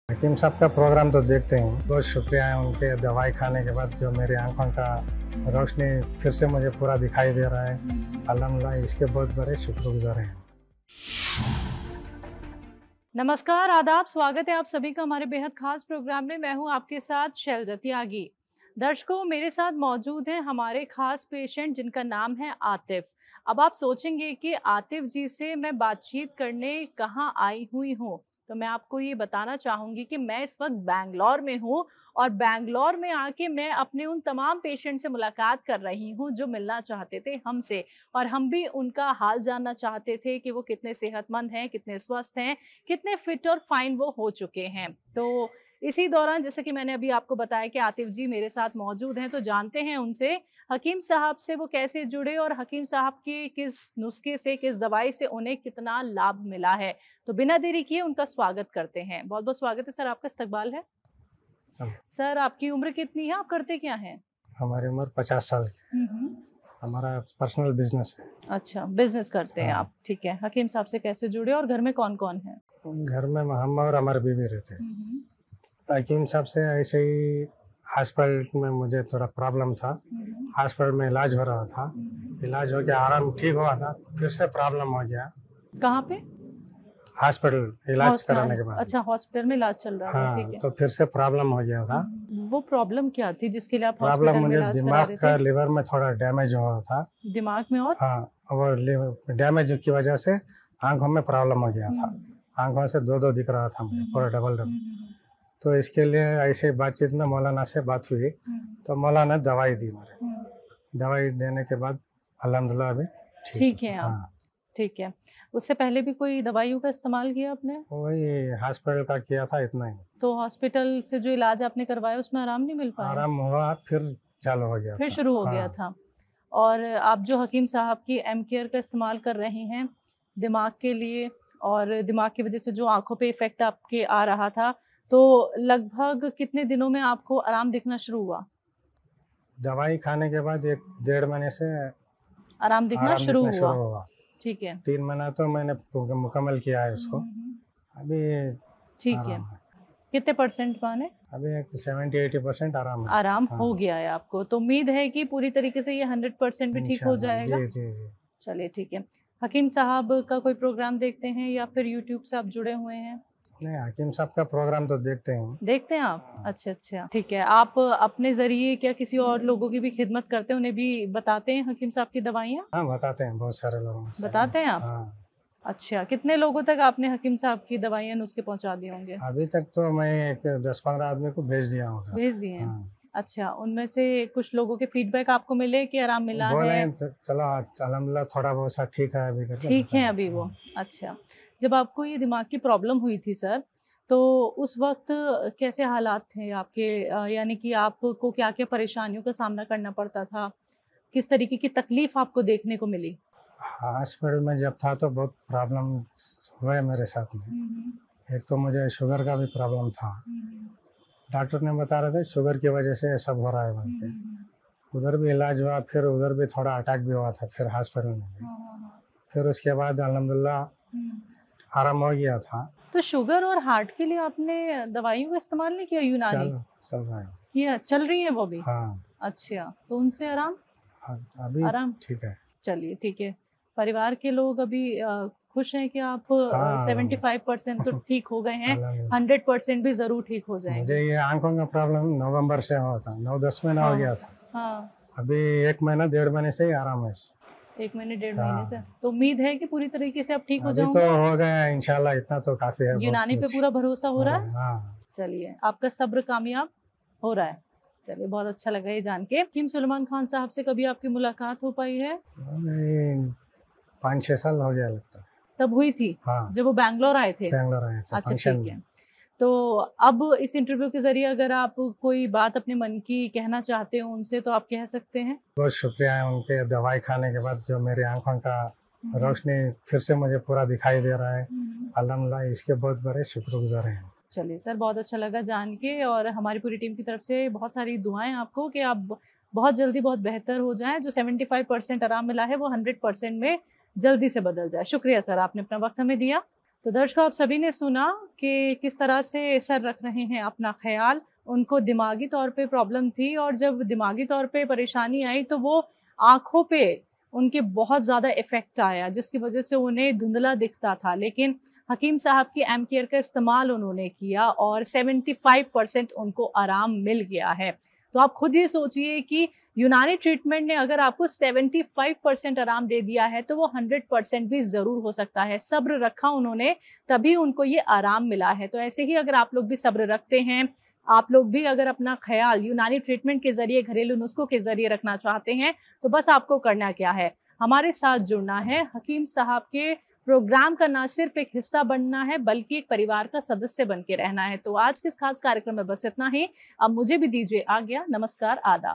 हकीम साहब का प्रोग्राम तो देखते हैं। बहुत शुक्रिया है उनके दवाई खाने के बाद जो मेरी आंखों का रोशनी फिर से मुझे पूरा दिखाई दे रहा है। अल्हम्दुलिल्लाह इसके बहुत बड़े शुक्रगुजार हैं। नमस्कार, आदाब, स्वागत है आप सभी का हमारे बेहद खास प्रोग्राम में। मैं हूं आपके साथ शैलजा त्यागी। दर्शकों, मेरे साथ मौजूद हैं हमारे खास पेशेंट जिनका नाम है आतिफ। अब आप सोचेंगे कि आतिफ जी से मैं बातचीत करने कहाँ आई हुई हूँ, तो मैं आपको ये बताना चाहूँगी कि मैं इस वक्त बैंगलोर में हूँ और बैंगलोर में आके मैं अपने उन तमाम पेशेंट से मुलाकात कर रही हूँ जो मिलना चाहते थे हमसे, और हम भी उनका हाल जानना चाहते थे कि वो कितने सेहतमंद हैं, कितने स्वस्थ हैं, कितने फिट और फाइन वो हो चुके हैं। तो इसी दौरान जैसे कि मैंने अभी आपको बताया कि आतिफ जी मेरे साथ मौजूद हैं, तो जानते हैं उनसे हकीम साहब से वो कैसे जुड़े और हकीम साहब के किस नुस्खे से, किस दवाई से उन्हें कितना लाभ मिला है। तो बिना देरी किए उनका स्वागत करते हैं। बहुत बहुत स्वागत है सर, आपका इस्तकबाल है। सर, आपकी उम्र कितनी है, आप करते क्या हैं? हमारी उम्र 50 साल की है। हमारा पर्सनल बिजनेस है। अच्छा, बिजनेस करते हैं आप, ठीक है। हकीम साहब से कैसे जुड़े और घर में कौन कौन है? घर में हम और हमारे बीवी रहते हैं। हकीम साहब से ऐसे ही हॉस्पिटल में मुझे थोड़ा प्रॉब्लम था। हॉस्पिटल में इलाज हो रहा था, इलाज हो गया, आराम ठीक हुआ था, फिर से प्रॉब्लम हो गया। कहाँ पे? हॉस्पिटल इलाज कराने के बाद। अच्छा, हॉस्पिटल में इलाज चल रहा था, हाँ, ठीक है। तो फिर से प्रॉब्लम हो गया था। वो प्रॉब्लम क्या थी जिसके लिए आप प्रॉब्लम हॉस्पिटल में मुझे इलाज करा दिमाग रहे का थे? लिवर में थोड़ा डैमेज हुआ था। दिमाग में? और हाँ, वो डैमेज की वजह से आंखों में प्रॉब्लम हो गया था। आंखों से दो दो दिख रहा था मुझे, पूरा डबल डबल। तो इसके लिए ऐसे बातचीत में मौलाना से बात हुई, तो मौलाना ने दवाई दी मुझे। दवाई देने के बाद अल्हम्दुलिल्लाह अभी ठीक है आप, हाँ। ठीक है। उससे पहले भी कोई दवाइयों का इस्तेमाल किया आपने? वही हॉस्पिटल का किया था, इतना ही। तो हॉस्पिटल से जो इलाज आपने करवाया उसमें आराम नहीं मिल पाया? आराम हुआ, फिर चालू हो गया फिर था। शुरू हो गया हाँ। था। और आप जो हकीम साहब की एम केयर का इस्तेमाल कर रहे हैं दिमाग के लिए, और दिमाग की वजह से जो आंखों पे इफेक्ट आपके आ रहा था, तो लगभग कितने दिनों में आपको आराम दिखना शुरू हुआ? दवाई खाने के बाद 1-1.5 महीने से आराम दिखना आराम शुरू दिखना शुरू हुआ, हुआ। ठीक है। 3 महीना तो मैंने मुकम्मल किया है उसको। अभी ठीक है। आराम है। कितने परसेंट माने? अभी 70-80% आराम है। आराम हाँ। हो गया है आपको, तो उम्मीद है कि पूरी तरीके से ये 100% भी ठीक हो इंशाल्लाह। जाएगा। जी जी जी। चलिए, ठीक है। हकीम साहब का कोई प्रोग्राम देखते हैं या फिर यूट्यूब से आप जुड़े हुए हैं? नहीं, हकीम साहब का प्रोग्राम तो देखते हैं। देखते हैं आप? अच्छा अच्छा, ठीक है। आप अपने जरिए क्या किसी और लोगों की भी खिदमत करते हैं, उन्हें भी बताते हैं हकीम साहब की दवाइयाँ? हाँ, बताते हैं बहुत सारे लोगों से। बताते हैं आप? हाँ। अच्छा, कितने लोगों तक आपने हकीम साहब की दवाइयाँ नुस्खे पहुँचा दिए होंगे? अभी तक तो मैं 10-15 आदमी को भेज दिया हूँ। भेज दिए हैं? हाँ। अच्छा, उनमें से कुछ लोगों के फीडबैक आपको मिले कि आराम मिला बोले है? तो चलो अल्हम्दुलिल्लाह थोड़ा बहुत सा ठीक है अभी करके ठीक है बताया। अभी वो। अच्छा, जब आपको ये दिमाग की प्रॉब्लम हुई थी सर, तो उस वक्त कैसे हालात थे आपके? यानी कि आपको क्या क्या परेशानियों का सामना करना पड़ता था? किस तरीके की तकलीफ आपको देखने को मिली? हॉस्पिटल में जब था तो बहुत प्रॉब्लम हुए मेरे साथ में। एक तो मुझे शुगर का भी प्रॉब्लम था। डॉक्टर ने बता रहे थे शुगर की वजह से ये सब हो रहा है वहाँ पे। उधर भी इलाज हुआ, फिर उधर भी थोड़ा अटैक भी हुआ था, फिर हॉस्पिटल में भी। फिर उसके बाद अल्हम्दुलिल्लाह आराम हो गया था। तो शुगर और हार्ट के लिए आपने दवाइयों का इस्तेमाल नहीं किया यूनानी? चल रहा है। किया, चल रही है वो भी? हाँ। अच्छा, तो उनसे आराम? अभी आराम, ठीक है। चलिए, ठीक है। परिवार के लोग अभी खुश हैं कि आप हाँ, 75% तो ठीक हो गए हैं, अल्हम्दुलिल्लाह। 100% भी ज़रूर ठीक हो मुझे जाएंगे। ये आंखों का प्रॉब्लम नवंबर से हुआ था, 9-10 महीना हो गया था। हाँ, अभी 1 महीना 1.5 महीने से ही आराम है। 1 महीने 1.5 हाँ। महीने से। तो उम्मीद है कि पूरी तरीके से आप ठीक हो अभी तो जाओगे? हो गया इंशाल्लाह, इतना तो काफी है। यूनानी पे पूरा भरोसा हो रहा है? हाँ। चलिए, आपका सब्र कामयाब हो रहा है। चलिए, बहुत अच्छा लगा ये जान के। हकीम सुलेमान खान साहब से कभी आपकी मुलाकात हो पाई है? 5-6 साल हो गया लगता है। तब हुई थी? हाँ, जब वो बैंगलोर आए थे? बैंगलोर आए थे अच्छा, फंक्शन ठीक है। में। तो अब इस इंटरव्यू के ज़रिए अगर आप कोई बात अपने मन की कहना चाहते हो उनसे, तो आप कह सकते हैं। बहुत शुक्रिया है उनके दवाई खाने के बाद जो मेरी आंखों का रोशनी फिर से मुझे पूरा दिखाई दे रहा है। अल्हम्दुलिल्लाह इसके बहुत बड़े शुक्रगुजार हैं। चलिए सर, बहुत अच्छा लगा जान के, और हमारी पूरी टीम की तरफ से बहुत सारी दुआएं आपको कि आप बहुत जल्दी बहुत बेहतर हो जाएं। जो 75% आराम मिला है वो 100% में जल्दी से बदल जाए। शुक्रिया सर, आपने अपना वक्त हमें दिया। तो दर्शकों, आप सभी ने सुना कि किस तरह से सर रख रहे हैं अपना ख्याल। उनको दिमागी तौर पे प्रॉब्लम थी और जब दिमागी तौर पे परेशानी आई तो वो आँखों पे उनके बहुत ज़्यादा इफ़ेक्ट आया, जिसकी वजह से उन्हें धुंधला दिखता था। लेकिन हकीम साहब की एम केयर का इस्तेमाल उन्होंने किया और 75% उनको आराम मिल गया है। तो आप खुद ही सोचिए कि यूनानी ट्रीटमेंट ने अगर आपको 75% आराम दे दिया है तो वो 100% भी ज़रूर हो सकता है। सब्र रखा उन्होंने, तभी उनको ये आराम मिला है। तो ऐसे ही अगर आप लोग भी सब्र रखते हैं, आप लोग भी अगर अपना ख्याल यूनानी ट्रीटमेंट के ज़रिए, घरेलू नुस्खों के ज़रिए रखना चाहते हैं, तो बस आपको करना क्या है, हमारे साथ जुड़ना है। हकीम साहब के प्रोग्राम का ना सिर्फ एक हिस्सा बनना है, बल्कि एक परिवार का सदस्य बन के रहना है। तो आज के इस खास कार्यक्रम में बस इतना ही। अब मुझे भी दीजिए आज्ञा। नमस्कार, आदाब।